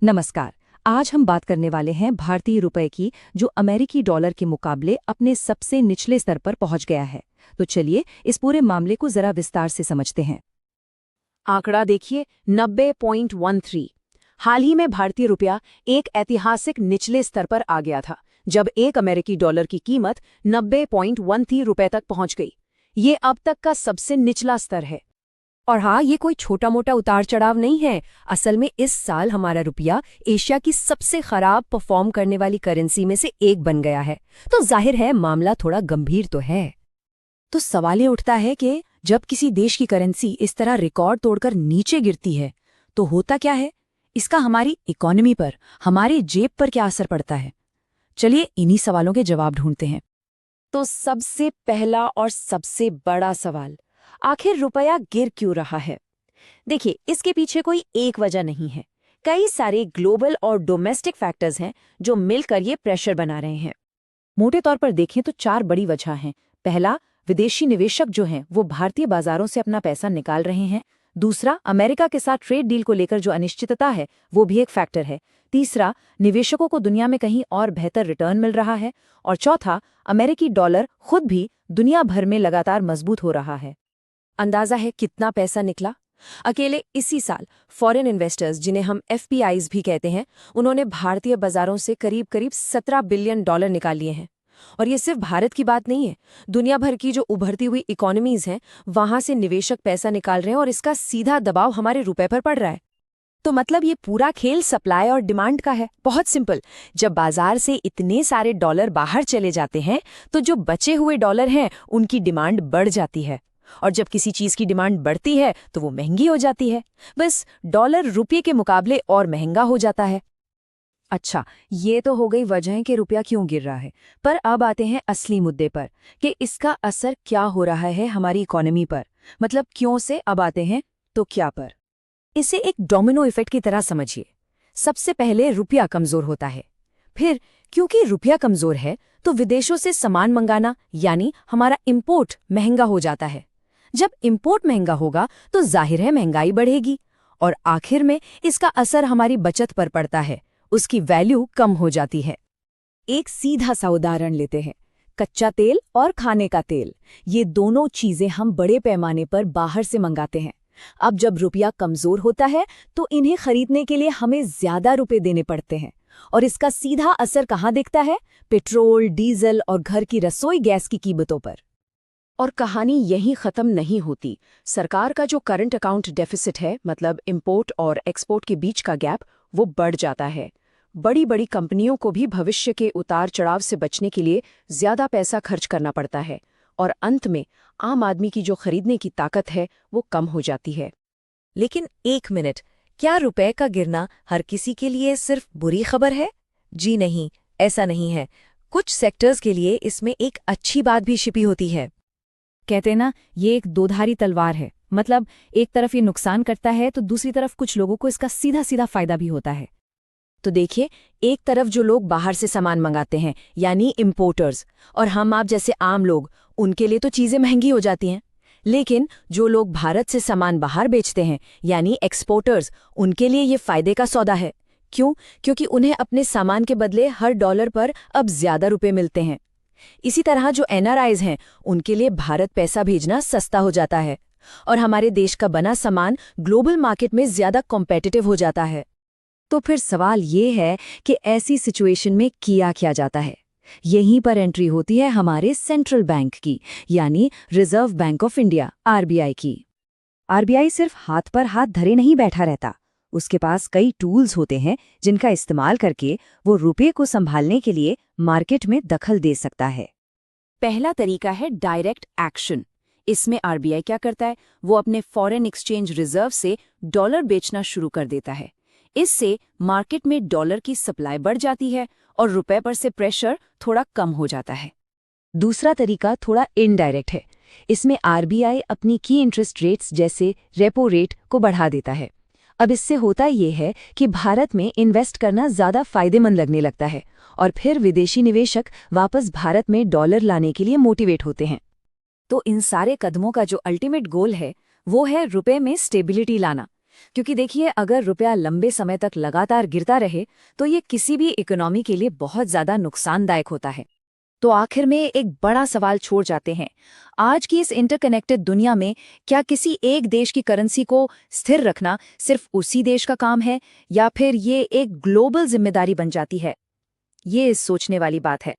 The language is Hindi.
नमस्कार। आज हम बात करने वाले हैं भारतीय रुपए की, जो अमेरिकी डॉलर के मुकाबले अपने सबसे निचले स्तर पर पहुंच गया है। तो चलिए इस पूरे मामले को जरा विस्तार से समझते हैं। आंकड़ा देखिए 90.13। हाल ही में भारतीय रुपया एक ऐतिहासिक निचले स्तर पर आ गया था, जब एक अमेरिकी डॉलर की कीमत 90.13 रुपए तक पहुंच गई। ये अब तक का सबसे निचला स्तर है। और हाँ, ये कोई छोटा मोटा उतार चढ़ाव नहीं है। असल में इस साल हमारा रुपया एशिया की सबसे खराब परफॉर्म करने वाली करेंसी में से एक बन गया है। तो जाहिर है मामला थोड़ा गंभीर तो है। तो सवाल ये उठता है कि जब किसी देश की करेंसी इस तरह रिकॉर्ड तोड़कर नीचे गिरती है तो होता क्या है? इसका हमारी इकोनॉमी पर, हमारे जेब पर क्या असर पड़ता है? चलिए इन्हीं सवालों के जवाब ढूंढते हैं। तो सबसे पहला और सबसे बड़ा सवाल, आखिर रुपया गिर क्यों रहा है? देखिए, इसके पीछे कोई एक वजह नहीं है। कई सारे ग्लोबल और डोमेस्टिक फैक्टर्स हैं जो मिलकर ये प्रेशर बना रहे हैं। मोटे तौर पर देखें तो 4 बड़ी वजह हैं। पहला, विदेशी निवेशक जो हैं वो भारतीय बाजारों से अपना पैसा निकाल रहे हैं। दूसरा, अमेरिका के साथ ट्रेड डील को लेकर जो अनिश्चितता है वो भी एक फैक्टर है। तीसरा, निवेशकों को दुनिया में कहीं और बेहतर रिटर्न मिल रहा है। और चौथा, अमेरिकी डॉलर खुद भी दुनिया भर में लगातार मजबूत हो रहा है। अंदाजा है कितना पैसा निकला? अकेले इसी साल फॉरेन इन्वेस्टर्स, जिन्हें हम एफपीआईज भी कहते हैं, उन्होंने भारतीय बाजारों से करीब 17 बिलियन डॉलर निकाल लिए हैं। और ये सिर्फ भारत की बात नहीं है, दुनिया भर की जो उभरती हुई इकोनॉमीज हैं वहां से निवेशक पैसा निकाल रहे हैं और इसका सीधा दबाव हमारे रुपए पर पड़ रहा है। तो मतलब ये पूरा खेल सप्लाई और डिमांड का है। बहुत सिंपल, जब बाजार से इतने सारे डॉलर बाहर चले जाते हैं तो जो बचे हुए डॉलर हैं उनकी डिमांड बढ़ जाती है। और जब किसी चीज की डिमांड बढ़ती है तो वो महंगी हो जाती है। बस डॉलर रुपये के मुकाबले और महंगा हो जाता है। अच्छा, ये तो हो गई वजहें कि रुपया क्यों गिर रहा है। पर अब आते हैं असली मुद्दे पर कि इसका असर क्या हो रहा है हमारी इकोनॉमी पर। मतलब क्यों से अब आते हैं तो क्या पर। इसे एक डोमिनो इफेक्ट की तरह समझिए। सबसे पहले रुपया कमजोर होता है। फिर क्योंकि रुपया कमजोर है तो विदेशों से सामान मंगाना, यानी हमारा इंपोर्ट, महंगा हो जाता है। जब इंपोर्ट महंगा होगा तो जाहिर है महंगाई बढ़ेगी। और आखिर में इसका असर हमारी बचत पर पड़ता है, उसकी वैल्यू कम हो जाती है। एक सीधा सा उदाहरण लेते हैं, कच्चा तेल और खाने का तेल। ये दोनों चीजें हम बड़े पैमाने पर बाहर से मंगाते हैं। अब जब रुपया कमजोर होता है तो इन्हें खरीदने के लिए हमें ज्यादा रुपए देने पड़ते हैं। और इसका सीधा असर कहाँ दिखता है? पेट्रोल, डीजल और घर की रसोई गैस की कीमतों पर। और कहानी यहीं खत्म नहीं होती। सरकार का जो करंट अकाउंट डेफिसिट है, मतलब इंपोर्ट और एक्सपोर्ट के बीच का गैप, वो बढ़ जाता है। बड़ी बड़ी कंपनियों को भी भविष्य के उतार चढ़ाव से बचने के लिए ज्यादा पैसा खर्च करना पड़ता है। और अंत में आम आदमी की जो खरीदने की ताकत है वो कम हो जाती है। लेकिन एक मिनट, क्या रुपए का गिरना हर किसी के लिए सिर्फ बुरी खबर है? जी नहीं, ऐसा नहीं है। कुछ सेक्टर्स के लिए इसमें एक अच्छी बात भी छिपी होती है। कहते ना, ये एक दोधारी तलवार है। मतलब एक तरफ ये नुकसान करता है तो दूसरी तरफ कुछ लोगों को इसका सीधा सीधा फायदा भी होता है। तो देखिए, एक तरफ जो लोग बाहर से सामान मंगाते हैं, यानी इंपोर्टर्स, और हम आप जैसे आम लोग, उनके लिए तो चीजें महंगी हो जाती हैं। लेकिन जो लोग भारत से सामान बाहर बेचते हैं, यानी एक्सपोर्टर्स, उनके लिए ये फायदे का सौदा है। क्यों? क्योंकि उन्हें अपने सामान के बदले हर डॉलर पर अब ज्यादा रुपए मिलते हैं। इसी तरह जो एनआरआईज हैं, उनके लिए भारत पैसा भेजना सस्ता हो जाता है और हमारे देश का बना सामान ग्लोबल मार्केट में ज्यादा कॉम्पिटिटिव हो जाता है। तो फिर सवाल ये है कि ऐसी सिचुएशन में किया क्या जाता है। यहीं पर एंट्री होती है हमारे सेंट्रल बैंक की, यानी reserve bank of India, RBI की। आरबीआई सिर्फ हाथ पर हाथ धरे नहीं बैठा रहता। उसके पास कई टूल्स होते हैं जिनका इस्तेमाल करके वो रुपये को संभालने के लिए मार्केट में दखल दे सकता है। पहला तरीका है डायरेक्ट एक्शन। इसमें आरबीआई क्या करता है? वो अपने फॉरेन एक्सचेंज रिजर्व से डॉलर बेचना शुरू कर देता है। इससे मार्केट में डॉलर की सप्लाई बढ़ जाती है और रुपए पर से प्रेशर थोड़ा कम हो जाता है। दूसरा तरीका थोड़ा इनडायरेक्ट है। इसमें आरबीआई अपनी की इंटरेस्ट रेट्स जैसे रेपो रेट को बढ़ा देता है। अब इससे होता ये है कि भारत में इन्वेस्ट करना ज्यादा फायदेमंद लगने लगता है और फिर विदेशी निवेशक वापस भारत में डॉलर लाने के लिए मोटिवेट होते हैं। तो इन सारे कदमों का जो अल्टीमेट गोल है वो है रुपए में स्टेबिलिटी लाना। क्योंकि देखिए, अगर रुपया लंबे समय तक लगातार गिरता रहे तो ये किसी भी इकोनॉमी के लिए बहुत ज़्यादा नुकसानदायक होता है। तो आखिर में एक बड़ा सवाल छोड़ जाते हैं, आज की इस इंटरकनेक्टेड दुनिया में क्या किसी एक देश की करेंसी को स्थिर रखना सिर्फ उसी देश का काम है, या फिर ये एक ग्लोबल जिम्मेदारी बन जाती है? ये सोचने वाली बात है।